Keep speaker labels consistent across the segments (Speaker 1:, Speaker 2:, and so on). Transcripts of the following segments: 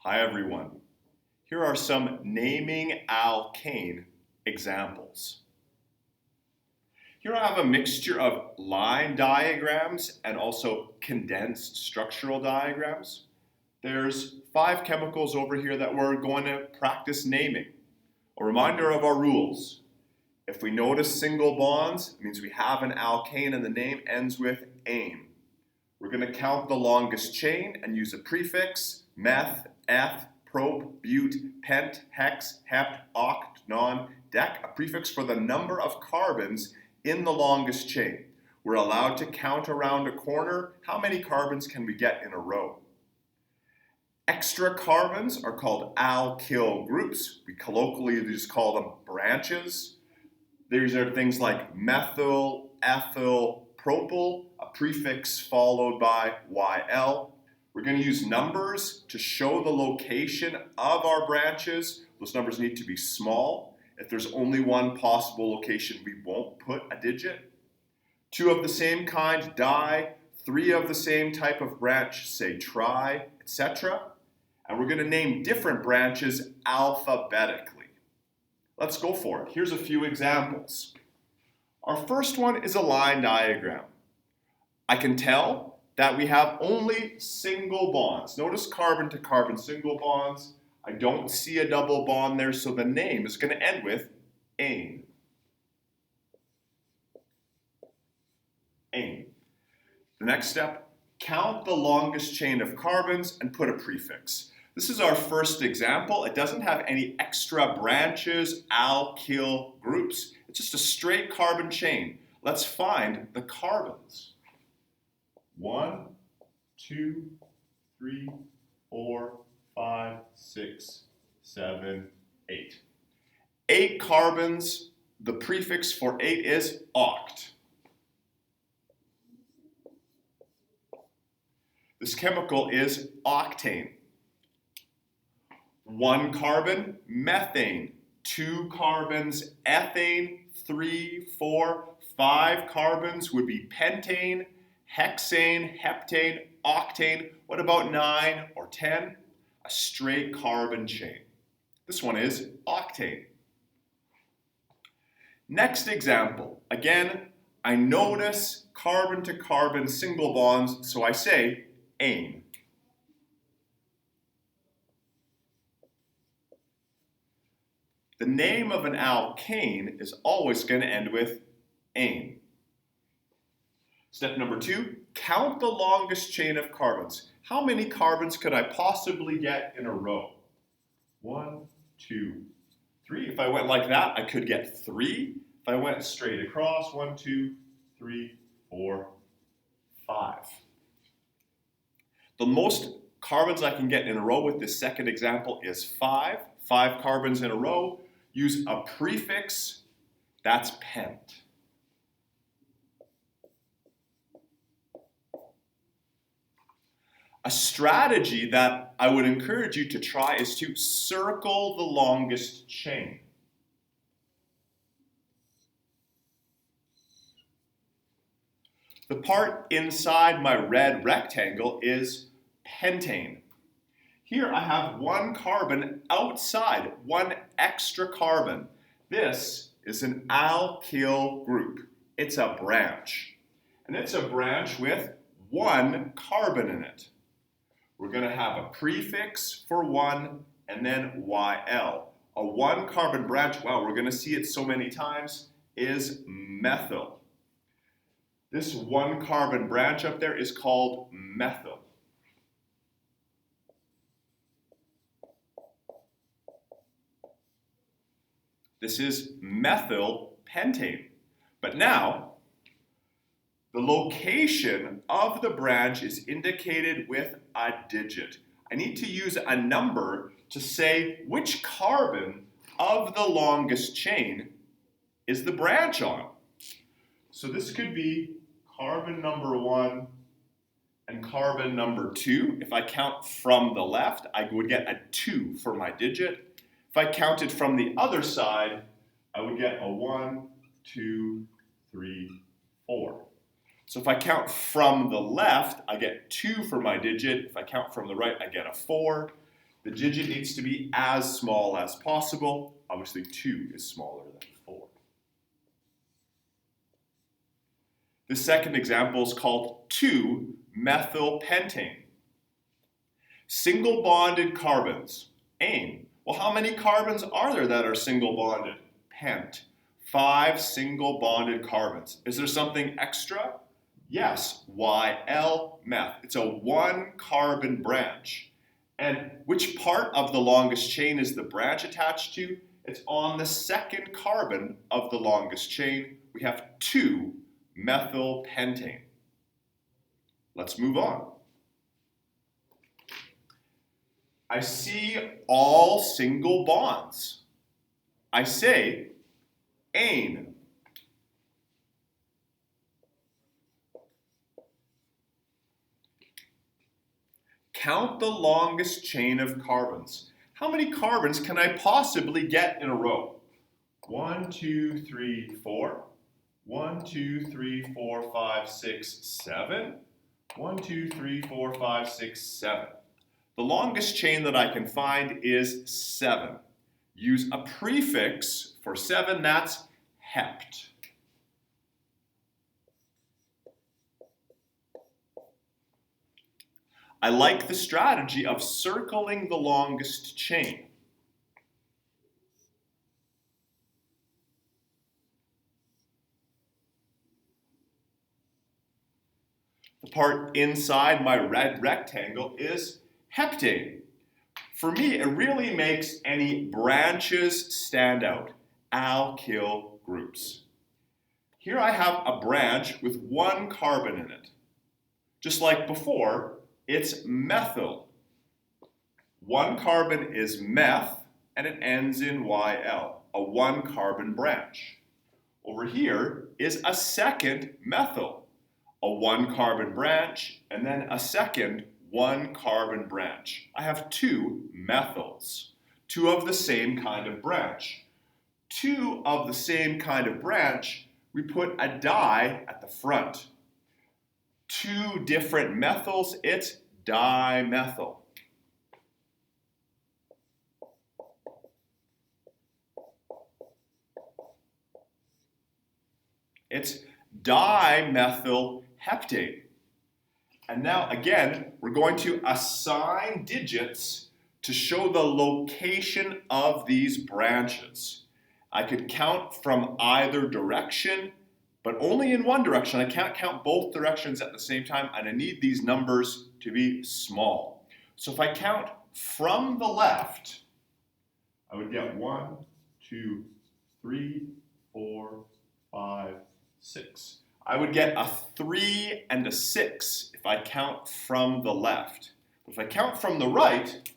Speaker 1: Hi everyone. Here are some naming alkane examples. Here I have a mixture of line diagrams and also condensed structural diagrams. There's 5 chemicals over here that we're going to practice naming. A reminder of our rules. If we notice single bonds, it means we have an alkane and the name ends with ane. We're going to count the longest chain and use a prefix, meth, eth, prop, bute, pent, hex, hept, oct, non, dec, a prefix for the number of carbons in the longest chain. We're allowed to count around a corner. How many carbons can we get in a row? Extra carbons are called alkyl groups. We colloquially just call them branches. These are things like methyl, ethyl, propyl, a prefix followed by YL. We're going to use numbers to show the location of our branches. Those numbers need to be small. If there's only one possible location, we won't put a digit. 2 of the same kind, di. 3 of the same type of branch, say tri, etc. And we're going to name different branches alphabetically. Let's go for it. Here's a few examples. Our first one is a line diagram. I can tell that we have only single bonds. Notice carbon to carbon single bonds. I don't see a double bond there, so the name is going to end with ane. Ane. The next step, count the longest chain of carbons and put a prefix. This is our first example. It doesn't have any extra branches, alkyl groups. It's just a straight carbon chain. Let's find the carbons. 1, 2, 3, 4, 5, 6, 7, 8. 8 carbons. The prefix for 8 is oct. This chemical is octane. 1 carbon, methane. 2 carbons, ethane. 3, 4, 5 carbons would be pentane, hexane, heptane, octane. What about 9 or 10? A straight carbon chain. This one is octane. Next example. Again, I notice carbon to carbon single bonds, so I say ane. The name of an alkane is always going to end with ane. Step number 2, count the longest chain of carbons. How many carbons could I possibly get in a row? 1, 2, 3. If I went like that, I could get 3. If I went straight across, 1, 2, 3, 4, 5. The most carbons I can get in a row with this second example is 5. 5 carbons in a row. Use a prefix, that's pent. A strategy that I would encourage you to try is to circle the longest chain. The part inside my red rectangle is pentane. Here I have 1 carbon outside, 1 extra carbon. This is an alkyl group. It's a branch. And it's a branch with 1 carbon in it. We're going to have a prefix for 1 and then YL. A 1 carbon branch, wow, we're going to see it so many times, is methyl. This 1 carbon branch up there is called methyl. This is methyl pentane. But now, the location of the branch is indicated with a digit. I need to use a number to say which carbon of the longest chain is the branch on. So this could be carbon number 1 and carbon number 2. If I count from the left, I would get a 2 for my digit. If I counted from the other side, I would get a 1, 2, 3, 4. So if I count from the left, I get 2 for my digit. If I count from the right, I get a 4. The digit needs to be as small as possible. Obviously, 2 is smaller than 4. The second example is called 2-methylpentane. Single bonded carbons. Ane. Well, how many carbons are there that are single bonded? Pent. 5 single bonded carbons. Is there something extra? Yes, YL meth. It's a 1 carbon branch. And which part of the longest chain is the branch attached to? It's on the second carbon of the longest chain. We have 2-methylpentane. Let's move on. I see all single bonds. I say ane. Count the longest chain of carbons. How many carbons can I possibly get in a row? 1, 2, 3, 4. 1, 2, 3, 4, 5, 6, 7. 1, 2, 3, 4, 5, 6, 7. The longest chain that I can find is 7. Use a prefix for 7, that's hept. I like the strategy of circling the longest chain. The part inside my red rectangle is heptane. For me, it really makes any branches stand out. Alkyl groups. Here I have a branch with 1 carbon in it. Just like before, it's methyl. 1 carbon is meth, and it ends in YL, a 1 carbon branch. Over here is a second methyl, a 1 carbon branch, and then a second 1 carbon branch. I have 2 methyls, 2 of the same kind of branch. 2 of the same kind of branch, we put a di at the front. 2 different methyls, it's dimethyl. It's dimethylheptane. And now, again, we're going to assign digits to show the location of these branches. I could count from either direction, but only in one direction. I can't count both directions at the same time, and I need these numbers to be small. So if I count from the left, I would get 1, 2, 3, 4, 5, 6. I would get a 3 and a 6 if I count from the left. If I count from the right,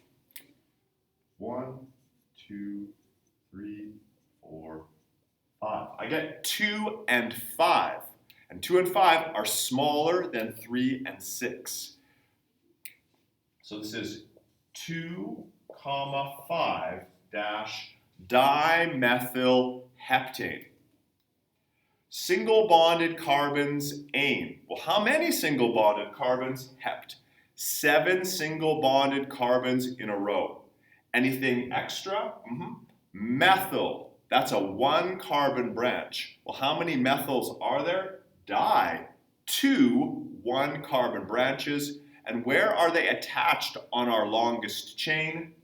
Speaker 1: 1, 2, 3, 4, 5. I get 2 and 5. And 2 and 5 are smaller than 3 and 6. So this is 2, 5 dash dimethylheptane. Single bonded carbons, ane. Well, how many single bonded carbons? Hept. 7 single bonded carbons in a row. Anything extra? Methyl. That's a 1 carbon branch. Well, how many methyls are there? Di. 2 1 carbon branches. And where are they attached on our longest chain?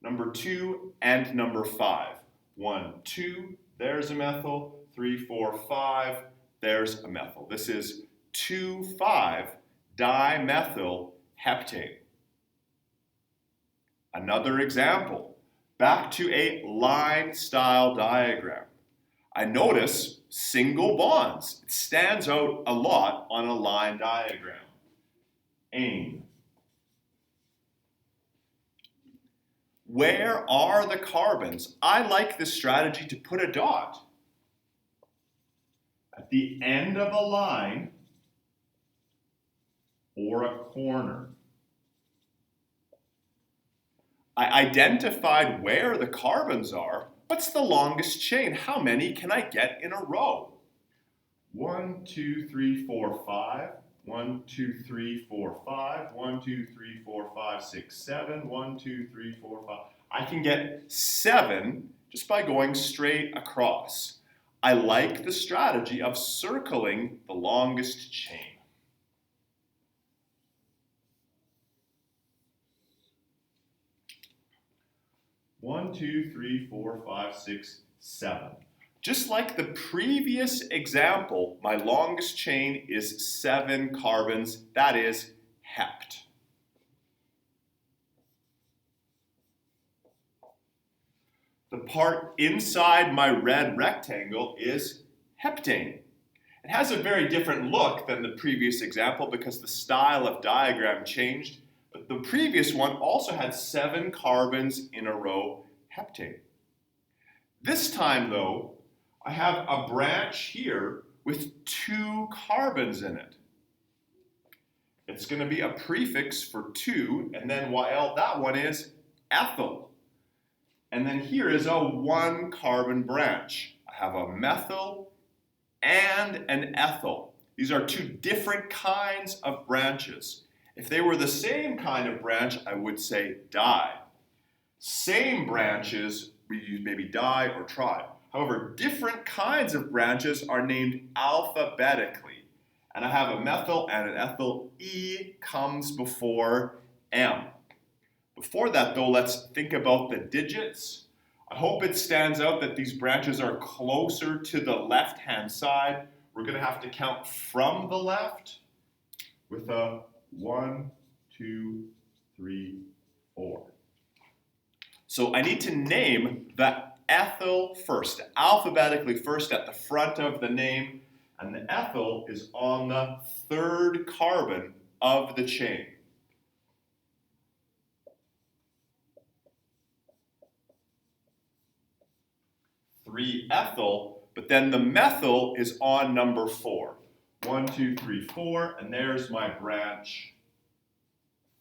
Speaker 1: Number 2 and number 5. 1, 2, there's a methyl. 3, 4, 5, there's a methyl. This is 2,5-dimethylheptane. Another example. Back to a line-style diagram. I notice single bonds. It stands out a lot on a line diagram. Ane. Where are the carbons? I like this strategy to put a dot at the end of a line or a corner. I identified where the carbons are. What's the longest chain? How many can I get in a row? 1, 2, 3, 4, 5. 1, 2, 3, 4, 5. 1, 2, 3, 4, 5, 6, 7. 1, 2, 3, 4, 5. I can get 7 just by going straight across. I like the strategy of circling the longest chain. 1, 2, 3, 4, 5, 6, 7. Just like the previous example, my longest chain is 7 carbons, that is hept. The part inside my red rectangle is heptane. It has a very different look than the previous example because the style of diagram changed, but the previous one also had 7 carbons in a row heptane. This time though, I have a branch here with 2 carbons in it. It's going to be a prefix for 2, and then while that one is ethyl. And then here is a 1 carbon branch. I have a methyl and an ethyl. These are 2 different kinds of branches. If they were the same kind of branch, I would say di. Same branches, we use maybe di or tri. However, different kinds of branches are named alphabetically. And I have a methyl and an ethyl. E comes before M. Before that though, let's think about the digits. I hope it stands out that these branches are closer to the left-hand side. We're going to have to count from the left with a 1, 2, 3, 4. So I need to name the ethyl first, alphabetically first at the front of the name, and the ethyl is on the 3rd carbon of the chain. Ethyl, but then the methyl is on number 4. 1, 2, 3, 4, and there's my branch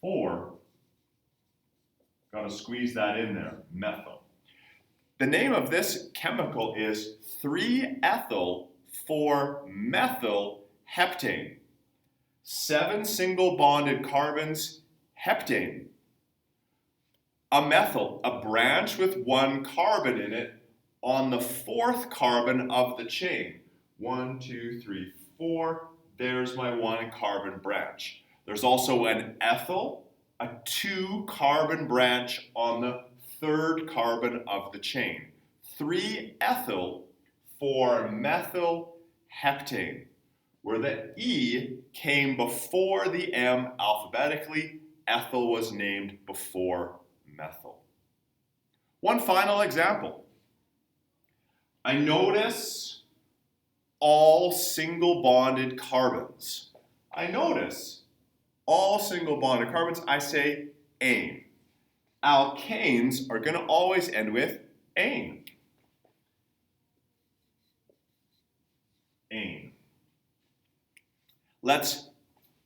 Speaker 1: 4. Gotta squeeze that in there, methyl. The name of this chemical is 3-ethyl 4-methyl heptane. 7 single bonded carbons, heptane. A methyl, a branch with 1 carbon in it, on the 4th carbon of the chain. 1, 2, 3, 4. There's my 1 carbon branch. There's also an ethyl, a 2 carbon branch on the 3rd carbon of the chain. 3-ethyl 4-methyl heptane. Where the E came before the M alphabetically, ethyl was named before methyl. One final example. I notice all single bonded carbons. I notice all single bonded carbons. I say ane. Alkanes are going to always end with ane. Ane. Let's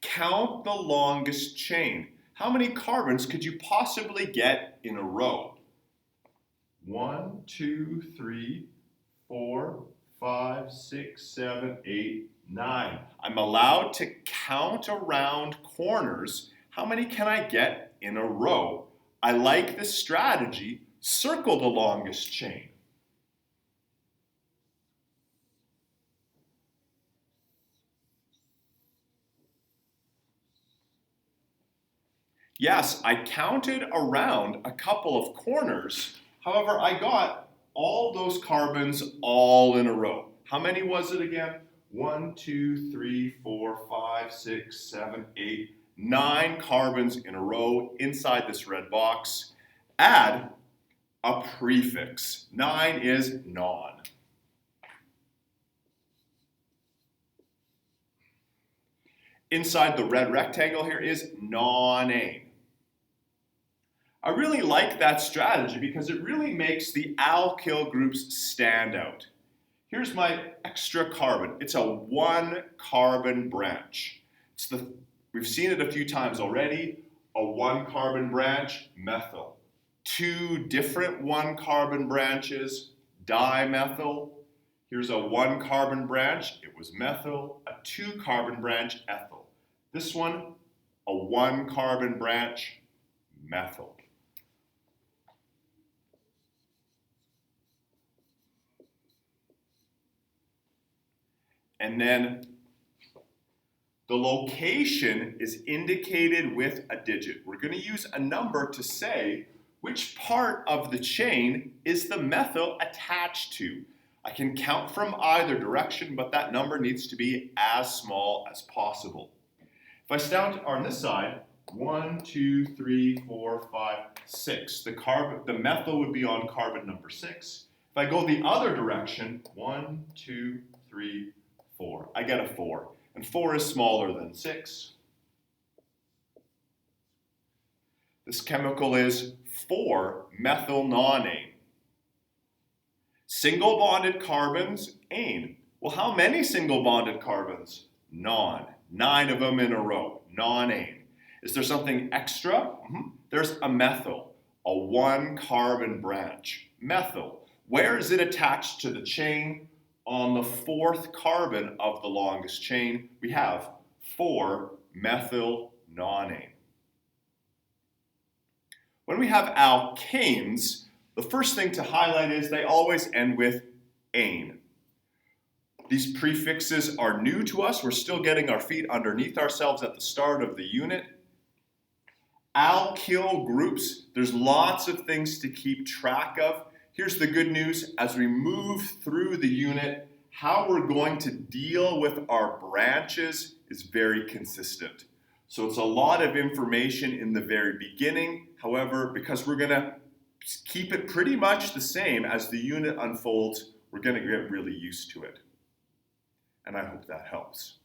Speaker 1: count the longest chain. How many carbons could you possibly get in a row? 1, 2, 3, 4, 5, 6, 7, 8, 9. I'm allowed to count around corners. How many can I get in a row? I like this strategy. Circle the longest chain. Yes, I counted around a couple of corners. However, I got all those carbons all in a row. How many was it again? 1, 2, 3, 4, 5, 6, 7, 8, 9 carbons in a row inside this red box. Add a prefix. 9 is non. Inside the red rectangle here is nonane. I really like that strategy because it really makes the alkyl groups stand out. Here's my extra carbon. It's a 1 carbon branch. We've seen it a few times already. A 1 carbon branch, methyl. 2 different 1 carbon branches, dimethyl. Here's a 1 carbon branch, it was methyl. A 2 carbon branch, ethyl. This one, a 1-carbon branch, methyl. And then the location is indicated with a digit. We're going to use a number to say which part of the chain is the methyl attached to. I can count from either direction, but that number needs to be as small as possible. If I start on this side, 1, 2, 3, 4, 5, 6. The methyl would be on carbon number 6. If I go the other direction, 1, 2, 3, 4. I get a 4. And 4 is smaller than 6. This chemical is 4-methylnonane. Single bonded carbons, ane. Well, how many single bonded carbons? Non. 9 of them in a row, nonane. Is there something extra? There's a methyl, a 1-carbon branch. Methyl. Where is it attached to the chain? On the 4th carbon of the longest chain, we have 4-methylnonane. When we have alkanes, the first thing to highlight is they always end with ane. These prefixes are new to us. We're still getting our feet underneath ourselves at the start of the unit. Alkyl groups, there's lots of things to keep track of. Here's the good news. As we move through the unit, how we're going to deal with our branches is very consistent. So it's a lot of information in the very beginning. However, because we're going to keep it pretty much the same as the unit unfolds, we're going to get really used to it. And I hope that helps.